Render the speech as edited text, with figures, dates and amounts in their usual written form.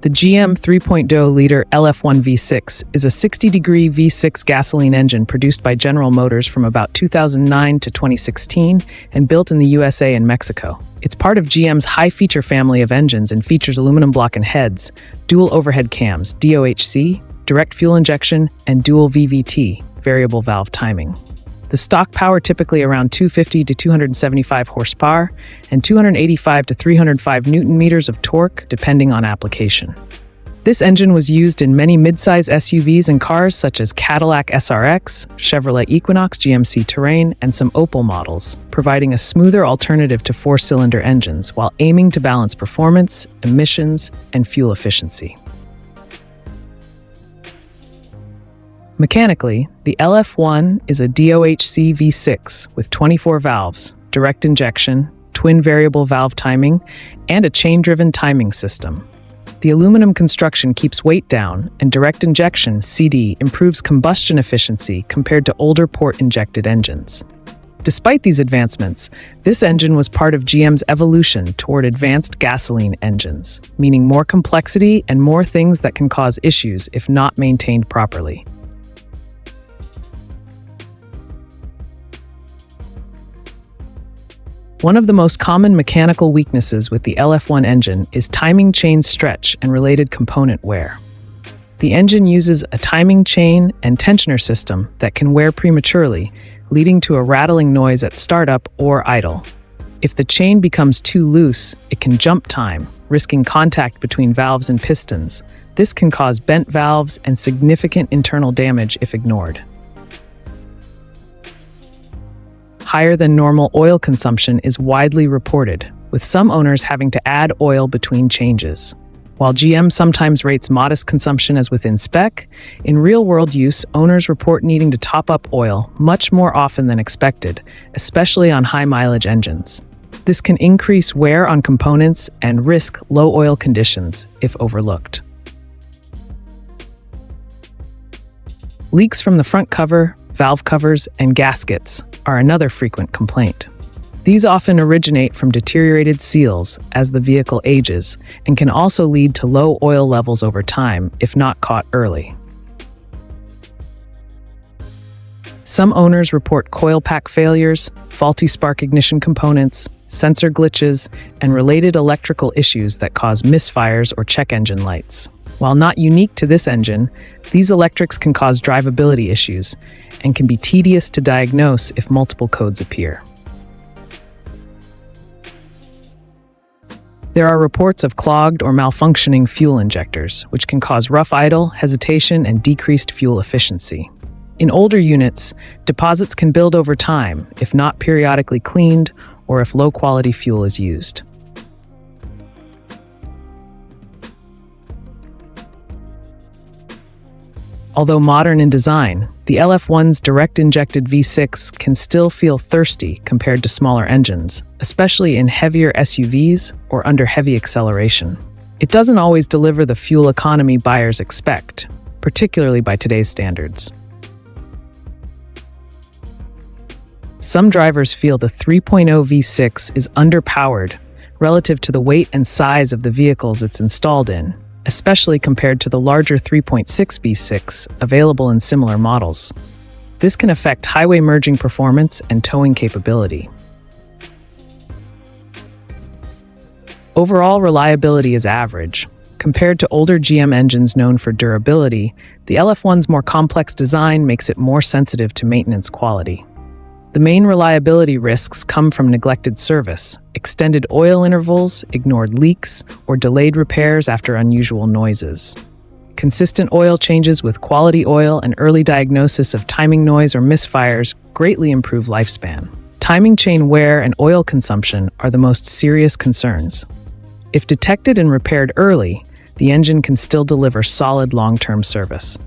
The GM 3.0-liter LF1 V6 is a 60-degree V6 gasoline engine produced by General Motors from about 2009 to 2016 and built in the USA and Mexico. It's part of GM's high-feature family of engines and features aluminum block and heads, dual overhead cams, DOHC, direct fuel injection, and dual VVT, variable valve timing. The stock power typically around 250 to 275 horsepower and 285 to 305 newton meters of torque, depending on application. This engine was used in many midsize SUVs and cars such as Cadillac SRX, Chevrolet Equinox, GMC Terrain, and some Opel models, providing a smoother alternative to four-cylinder engines while aiming to balance performance, emissions, and fuel efficiency. Mechanically, the LF1 is a DOHC V6 with 24 valves, direct injection, twin variable valve timing, and a chain-driven timing system. The aluminum construction keeps weight down, and direct injection (CD) improves combustion efficiency compared to older port-injected engines. Despite these advancements, this engine was part of GM's evolution toward advanced gasoline engines, meaning more complexity and more things that can cause issues if not maintained properly. One of the most common mechanical weaknesses with the LF1 engine is timing chain stretch and related component wear. The engine uses a timing chain and tensioner system that can wear prematurely, leading to a rattling noise at startup or idle. If the chain becomes too loose, it can jump time, risking contact between valves and pistons. This can cause bent valves and significant internal damage if ignored. Higher than normal oil consumption is widely reported, with some owners having to add oil between changes. While GM sometimes rates modest consumption as within spec, in real-world use, owners report needing to top up oil much more often than expected, especially on high-mileage engines. This can increase wear on components and risk low oil conditions if overlooked. Leaks from the front cover, valve covers, and gaskets are another frequent complaint. These often originate from deteriorated seals as the vehicle ages and can also lead to low oil levels over time if not caught early. Some owners report coil pack failures, faulty spark ignition components, sensor glitches, and related electrical issues that cause misfires or check engine lights. While not unique to this engine, these electrics can cause drivability issues and can be tedious to diagnose if multiple codes appear. There are reports of clogged or malfunctioning fuel injectors, which can cause rough idle, hesitation, and decreased fuel efficiency. In older units, deposits can build over time if not periodically cleaned or if low-quality fuel is used. Although modern in design, the LF1's direct-injected V6 can still feel thirsty compared to smaller engines, especially in heavier SUVs or under heavy acceleration. It doesn't always deliver the fuel economy buyers expect, particularly by today's standards. Some drivers feel the 3.0 V6 is underpowered relative to the weight and size of the vehicles it's installed in, especially compared to the larger 3.6 V6 available in similar models. This can affect highway merging performance and towing capability. Overall reliability is average. Compared to older GM engines known for durability, the LF1's more complex design makes it more sensitive to maintenance quality. The main reliability risks come from neglected service, extended oil intervals, ignored leaks, or delayed repairs after unusual noises. Consistent oil changes with quality oil and early diagnosis of timing noise or misfires greatly improve lifespan. Timing chain wear and oil consumption are the most serious concerns. If detected and repaired early, the engine can still deliver solid long-term service.